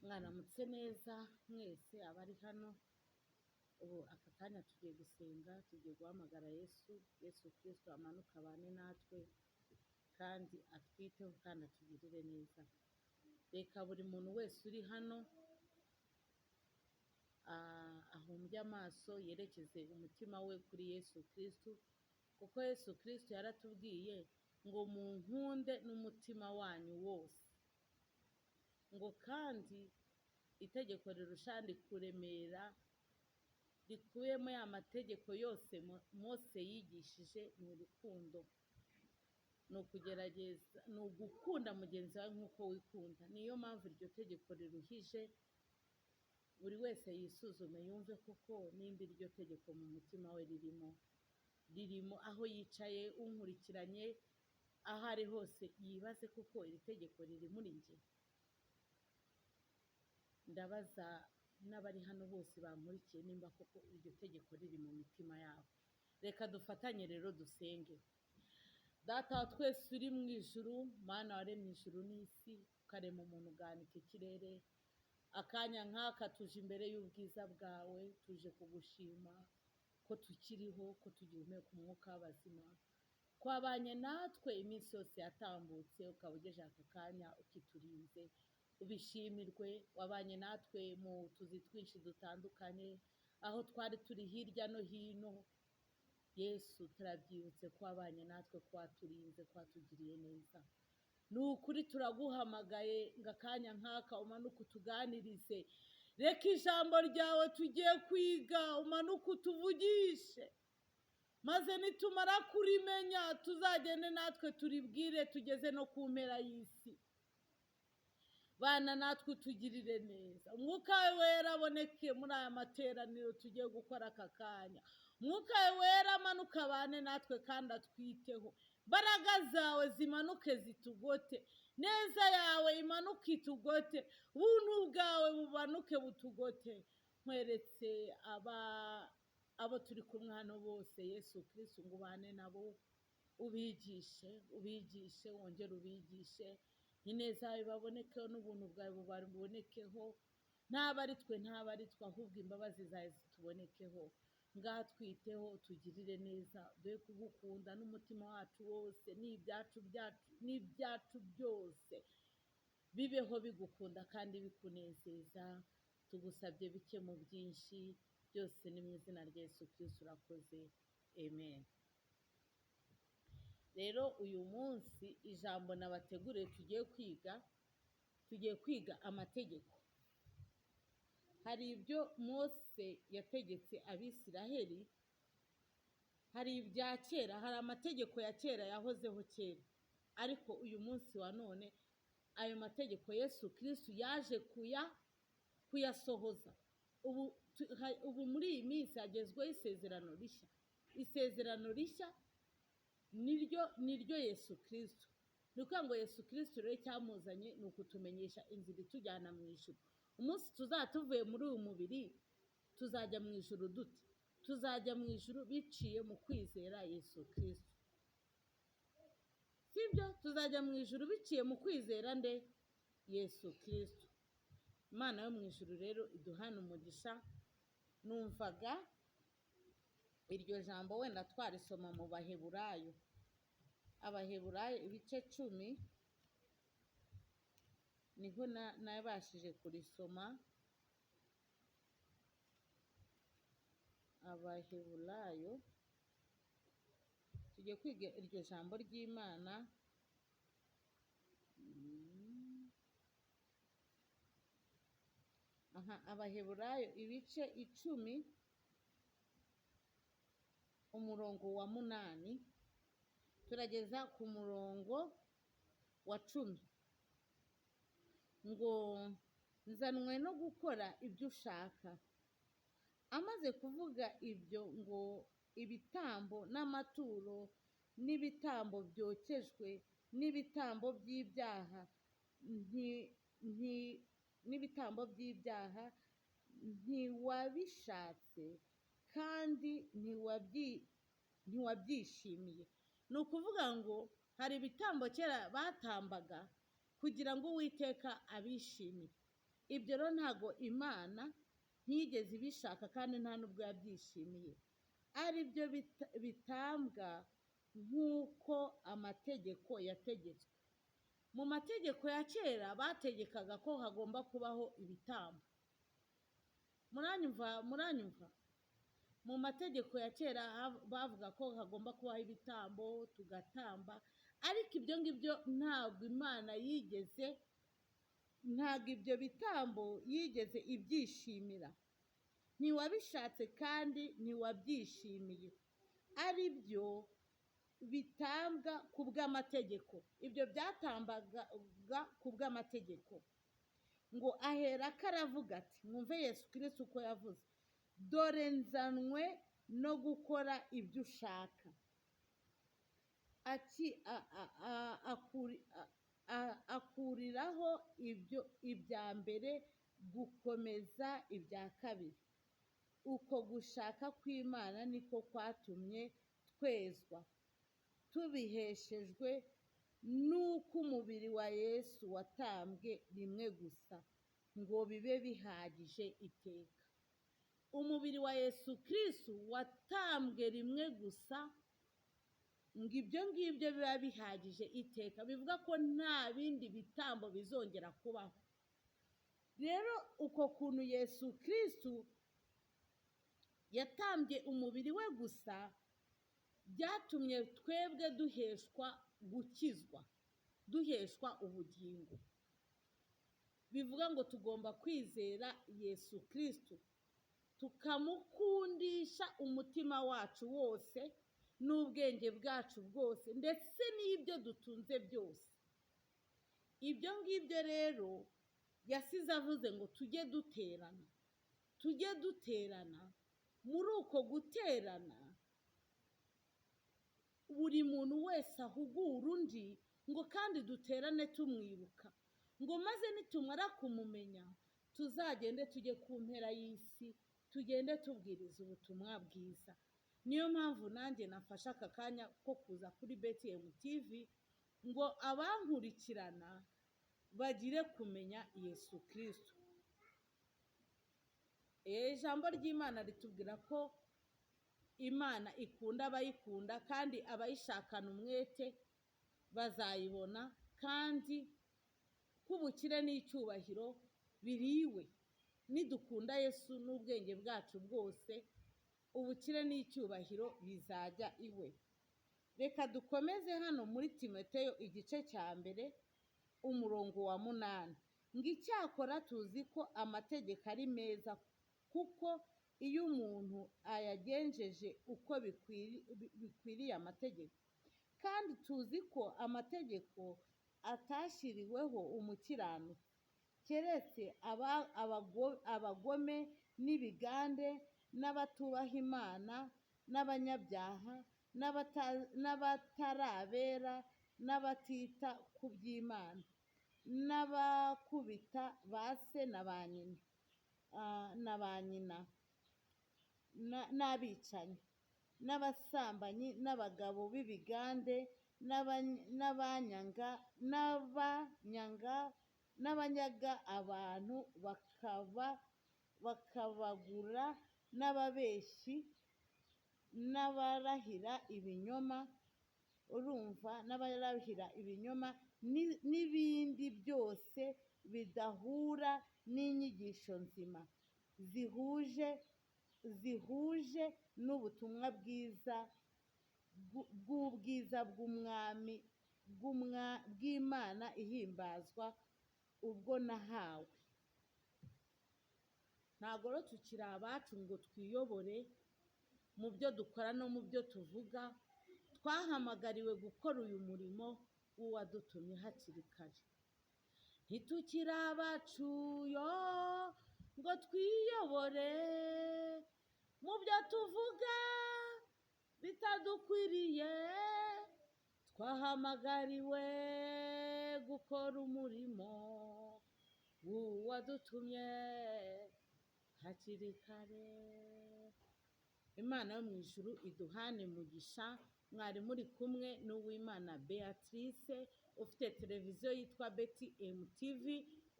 Mwaramutse neza mwese abari hano, ubu aka kanya tugiye gusenga, tugiye guhamagara Yesu Kristo amanuka abane natwe kandi atwiteho kandi atugirire neza. Reka buri muntu wese uri hano ahumbye amaso yerekeze umutima we kuri Yesu Kristo, kuko Yesu Kristo yaratubwiye ngo munkunde n'umutima wanyu wose, ngo kandi itegeko rirusha kuremera rikubiyemo ya mategeko yose Mose yigishije ni urukundo, ni ukugerageza, ni ugukunda mugenzi wawe nk'uko wikunda. Niyo mpamvu iryo tegeko riruhije. Buri wese yisuzume yumve koko nimba iryo tegeko mu mutima we ririmo aho yicaye, unkurikiranye aho ari hose yibaze koko iri tegeko riri muri njye. Ndabaza n'abari hano bose bankurikiye nimba koko iryo tegeko riri mu mitima yabo. Reka dufatanye rero dusenge. Data wa twese uri mu ijuru, Mana waremye ijuru n'isi, ukarema umuntu ugahanika ikirere, akanya nk'aka tuje imbere y'ubwiza bwawe, tuje kugushima ko tukiriho, ko tugihumeka umwuka w'abazima, ko wabanye natwe iminsi yose yatambutse, ukaba ugejeje aka kanya ukiturinze. Ubishimirwe, wabanye natwe mu tuzi twinshi dutandukanye, aho twari turi hirya no hino. Yesu, turabyibutse ko wabanye natwe, ko waturinze, ko watugiriye neza. Ni ukuri turaguhamagaye ngo akanya nk'aka umanuke utuganirize. Reka ijambo ryawe tugiye kwiga umanuke utuvugishe, maze nitumara kurimenya tuzagende natwe turibwire tugeze no ku mpera y'isi. Bana natwe utugirire neza, umwuka wawe wera aboneke muri aya materaniro tugiye gukora aka kanya. Umwuka wawe wera amanuka abane natwe kandi atwiteho. Imbaraga zawe zimanuke zitugote, neza yawe imanuke itugote, ubuntu bwawe bumanuke butugote. Nkweretse abo turi kumwe hano bose, Yesu Kristo ngo ubane nabo, ubigishe wongere ubigishe. Ineza yawe babonekeho n'ubuntu bwawe bubonekeho, ntaba ari twe ahubwo imbabazi zawe zitubonekeho. Ngaha twiteho, tugirire neza, duhe kugukunda n'umutima wacu wose, n'ibyacu byose bibeho bigukunda kandi bikunezeza. Tugusabye bike mu byinshi, byose ni mu izina rya Yesu Kristo urakoze, amen. Rero uyu munsi ijambo nabateguriye tugiye kwiga amategeko. Hari ibyo Mose yategetse Abisiraheli, hari ibya kera, hari amategeko ya kera yahozeho kera, ariko uyu munsi wa none ayo mategeko Yesu Kristo yaje kuyasohoza. Ubu muri iyi minsi hagezweho isezerano rishya niryo Yesu Kristo. Ni ukuvuga ngo Yesu Kristo rero cyamuzanye ni ukutumenyesha inzira itujyana mu ijuru. Umunsi tuzaba tuvuye muri uyu mubiri tuzajya mu ijuru dute? Tuzajya mu ijuru biciye mu kwizera Yesu Kristo, sibyo? Tuzajya mu ijuru biciye mu kwizera nde? Yesu Kristo. Imana yo mu ijuru rero iduhana umugisha. Numvaga iryo jambo wenda twarisoma mu Abaheburayo ibice 10, niho nabashije kurisoma. Abaheburayo tugiye kwiga iryo jambo ry'Imana. Abaheburayo ibice 10 umurongo wa 8 turageza ku murongo wa 10. Ngo nzanwe no gukora ibyo ushaka. Amaze kuvuga ibyo, ngo ibitambo n'amaturo n'ibitambo byokejwe n'ibitambo by'ibyaha ntiwabishatse kandi ntiwabyishimiye. Ni ukuvuga ngo hari ibitambo kera batambaga kugira ngo Uwiteka abishimire. ibyo rero ntabwo Imana ntiyigeze ibishaka kandi nta n'ubwo yabyishimiye, ari byo bitambwa nk'uko amategeko yategetswe. Mu mategeko ya kera bategekaga ko hagomba kubaho ibitambo. Muranyumva? Mu mategeko ya kera bavuga ko hagomba kubaho ibitambo tugatamba, ariko ibyo ngibyo ntabwo Imana ntabwo ibyo bitambo yigeze ibyishimira. Ntiwabishatse kandi ntiwabyishimiye, ari byo bitambwa ku bw'amategeko. Ibyo byatambaga ku bw'amategeko. Ngo aherako aravuga ati, mwumve Yesu Kristo uko yavuze, dore nzanywe no gukora ibyo ushaka. Akuriraho ibya mbere gukomeza ibya kabiri. Uko gushaka kw'Imana niko kwatumye twezwa, tubiheshejwe n'uko umubiri wa Yesu watambwe rimwe gusa ngo bibe bihagije iteka. Umubiri wa Yesu Kristo watambwe rimwe gusa ngo ibyo ngibyo biba bihagije iteka, bivuga ko nta bindi bitambo bizongera kubaho. Rero uko kuntu Yesu Kristo yatambye umubiri we gusa byatumye twebwe duheshwa gukizwa, duheshwa ubugingo. Bivuga ngo tugomba kwizera Yesu Kristo, tukamukundisha umutima wacu wose n'ubwenge bwacu bwose ndetse n'ibyo dutunze byose. Ibyo ngibyo rero yasize avuze ngo tujye duterana. Muri uko guterana buri muntu wese ahugura undi, ngo kandi duterane tumwibuka, ngo maze nitumara kumumenya tuzagende tujye ku mpera y'isi, tugende tubwiriza ubutumwa bwiza. Niyo mpamvu nanjye nafashe aka kanya ko kuza kuri BTM TV ngo abankurikirana bagire kumenya Yesu Kristo. Ijambo ry'Imana ritubwira ko Imana ikunda abayikunda kandi abayishakana umwete bazayibona, kandi k'ubukire n'icyubahiro biriwe. Nidukunda Yesu n'ubwenge bwacu bwose, ubukire n'icyubahiro bizajya iwe. Reka dukomeze hano muri Timoteyo igice cya mbere umurongo wa 8. Ngo icyakora tuzi ko amategeko ari meza, kuko iyo umuntu ayagenjeje uko bikwiriye amategeko. Kandi tuzi ko amategeko atashyiriweho umukiranutsi, keretse abagome n'ibigande n'abatubaha Imana n'abanyabyaha n'abatarabera n'abatita ku by'Imana n'abakubita ba se na ba nyina n'abicanyi n'abasambanyi n'abagabo b'ibigande n'abanyaga abantu bakabagura n'ababeshyi n'abarahira ibinyoma. Urumva, n'abarahira ibinyoma n'ibindi byose bidahura n'inyigisho nzima zihuje n'ubutumwa bwiza bw'ubwiza bw'Imana ihimbazwa ubwo nahawe. Ntabwo rero tukiri abacu ngo twiyobore mu byo dukora no mu byo tuvuga. Twahamagariwe gukora uyu murimo w'uwadutumye hakiri kare. Ntitukiri abacu ngo twiyobore mu byo tuvuga bitadukwiriye. Twahamagariwe gukora umurimo w'uwadutumye hakiri kare. Imana yo mu ijuru iduhane umugisha. Mwari muri kumwe n'Uwimana Beatrice, ufite televiziyo yitwa BTM TV.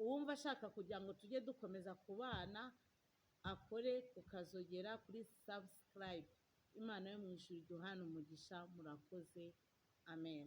uwumva ashaka kugira ngo tujye dukomeza kubana akore kukazogera kuri subscribe. Imana yo mu ijuru iduhane umugisha. Murakoze, amen.